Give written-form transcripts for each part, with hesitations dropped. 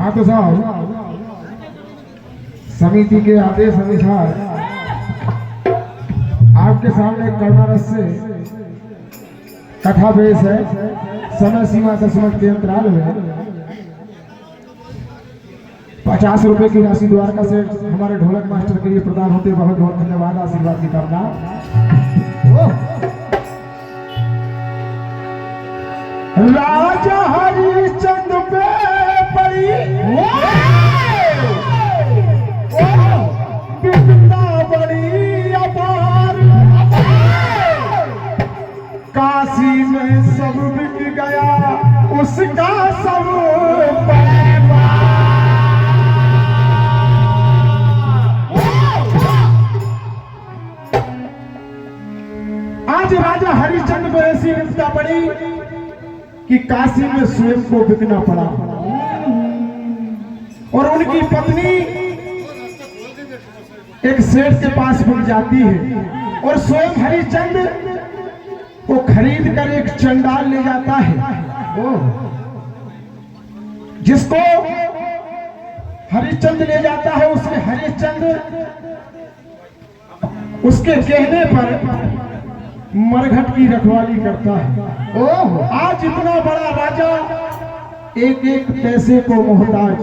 हाँ तो साहब समिति के आदेश अनुसार आपके सामने करुणा रस से कथा बेस है। समय सीमा 10 मिनट के अंतराल में 50 रुपए की राशि द्वारका से हमारे ढोलक मास्टर के लिए प्रदान होते बहुत बहुत धन्यवाद, आशीर्वाद की कामना। राजा हरिश्चंद्र पे पड़ी बिपदा बड़ी अपार, काशी में सब बिक गया उसका सब आज राजा हरिश्चंद्र को ऐसी विपदा पड़ी कि काशी में स्वयं को बिकना पड़ा और उनकी पत्नी एक सेठ के पास बिक जाती है और स्वयं हरिश्चंद्र को खरीद कर एक चंडाल ले जाता है। जिसको हरिश्चंद्र ले जाता है उसे हरिश्चंद्र उसके कहने पर मरघट की रखवाली करता है। आज इतना बड़ा राजा एक एक पैसे को मोहताज।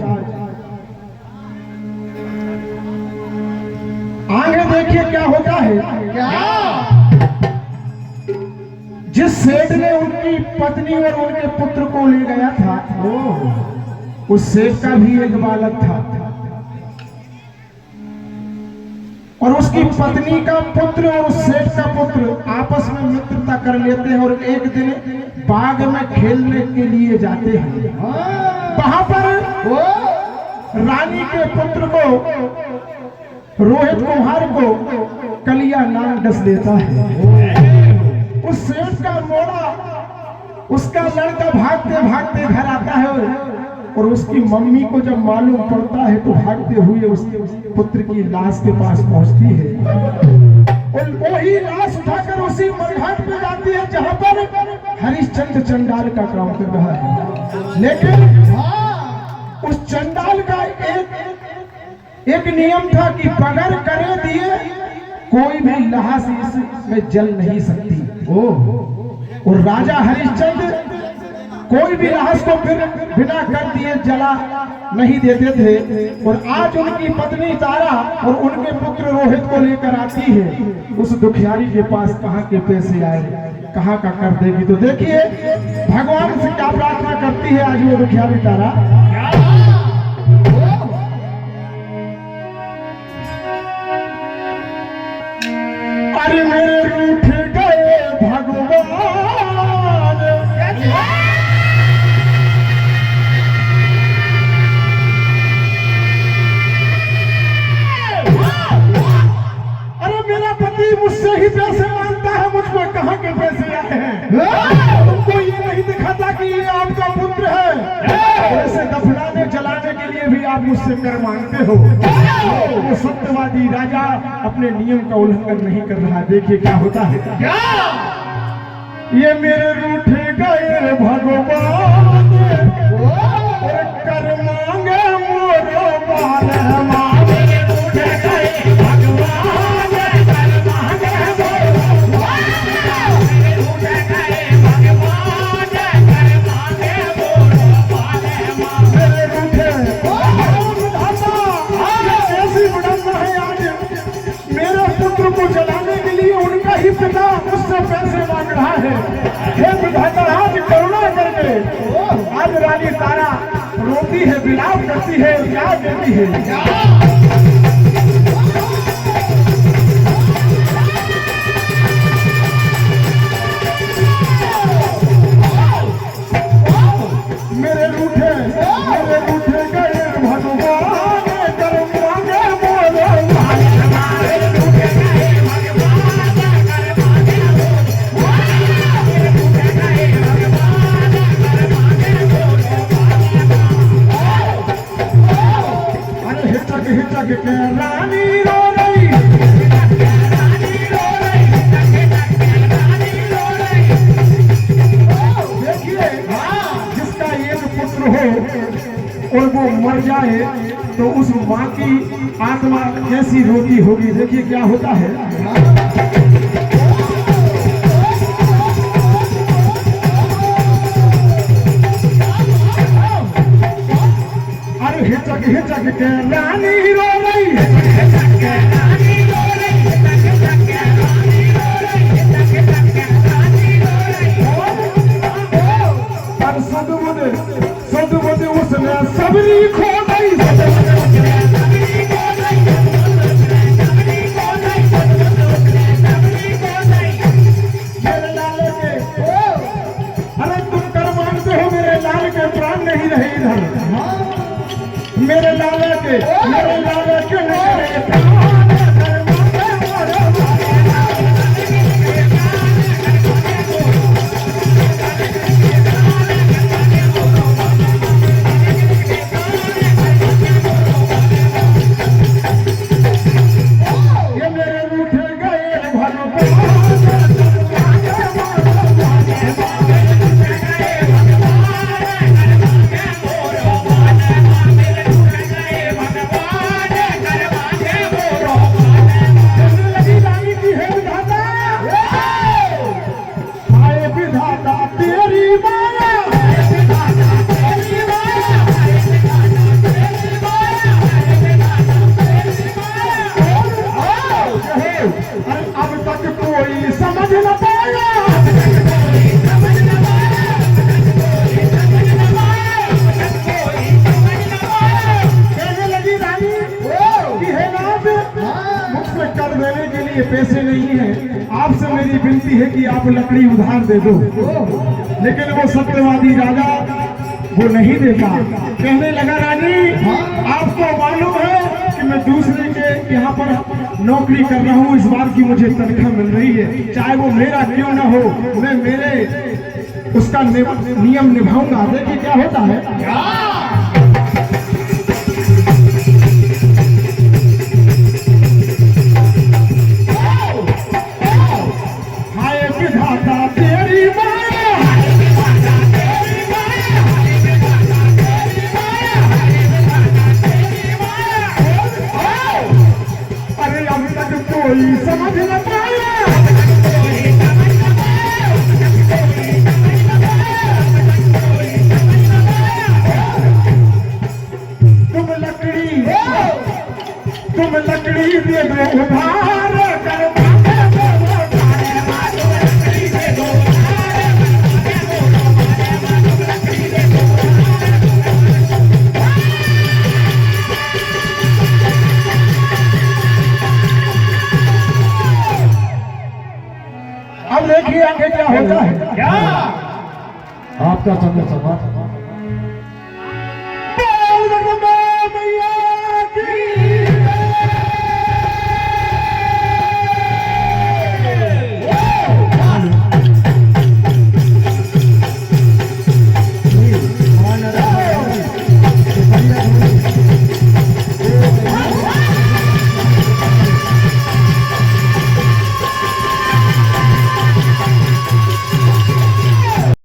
आगे देखिए क्या होता है। जिस सेठ ने उनकी पत्नी और उनके पुत्र को ले गया था उस सेठ का भी एक बालक था और उसकी पत्नी का पुत्र और उस सेठ का पुत्र आपस में मित्रता कर लेते हैं और एक दिन बाग में खेलने के लिए जाते हैं। वहां पर रानी के पुत्र को रोहित कुम्हार को कलिया नाग डस देता है। उस सेठ का मोड़ा उसका लड़का भागते भागते घर आता है और उसकी मम्मी को जब मालूम पड़ता है तो भागते हुए उसके पुत्र की लाश के पास पहुंचती है और वही लाश उठाकर उसी मरघाट पे जाती है जहां पर हरिश्चंद्र चंडाल का काम कर रहा है। लेकिन उस चंडाल का एक नियम था कि बगैर करे दिए कोई भी लाश इसमें जल नहीं सकती। और राजा हरिश्चंद्र कोई भी लाश को फिर बिना कर दिए जला नहीं देते थे। और आज उनकी पत्नी तारा और उनके पुत्र रोहित को लेकर आती है उस दुखियारी के पास। कहाँ के पैसे आए, कहाँ का कर देगी। तो देखिए भगवान से क्या प्रार्थना करती है आज वो दुखियारी तारा। अरे मेरे रूठ गए भगवान, मुझसे ही पैसे मांगता है, मुझको कहाँ के पैसे आए हैं। तुमको ये नहीं दिखाता कि ये आपका पुत्र है। ऐसे दफनाने जलाने के लिए भी आप मुझसे कर मांगते हो। वो सत्यवादी राजा अपने नियम का उल्लंघन नहीं कर रहा। देखिए क्या होता है। ये मेरे रूठे गए भगवान कर मांगे मोरो बाल को जलाने के लिए उनका ही पिता मुझसे पैसे मांग रहा है। हे विधाता आज करुणा करके आज रानी तारा रोती है, विलाप करती है, क्या कहती है। मेरे रूठे गए भगवान कर मांगे मोरो हिचक रानी रो रही। देखिए जिसका एक पुत्र हो और वो मर जाए तो उस माँ की आत्मा कैसी रोती होगी। देखिए क्या होता है। अरे हिचक हिचक के रानी रो रही सदबुद उसने सबरी खो गई। मेरे लाले के अरे तुम कर मानते हो मेरे लाल के प्राण नहीं रहे इधर। मेरे लाले के पैसे नहीं है। आपसे मेरी विनती है कि आप लकड़ी उधार दे दो। लेकिन वो सत्यवादी राजा वो नहीं देता। कहने लगा रानी आपको मालूम है कि मैं दूसरे के यहाँ पर नौकरी कर रहा हूँ, इस बात की मुझे तनख्वाह मिल रही है, चाहे वो मेरा क्यों ना हो, मैं मेरे उसका नियम निभाऊंगा। देखिए क्या होता है। समझ न पाया तुम लकड़ी दे दो उधार कर। अब देखिए आगे क्या होता है। क्या आपका समय समाप्त।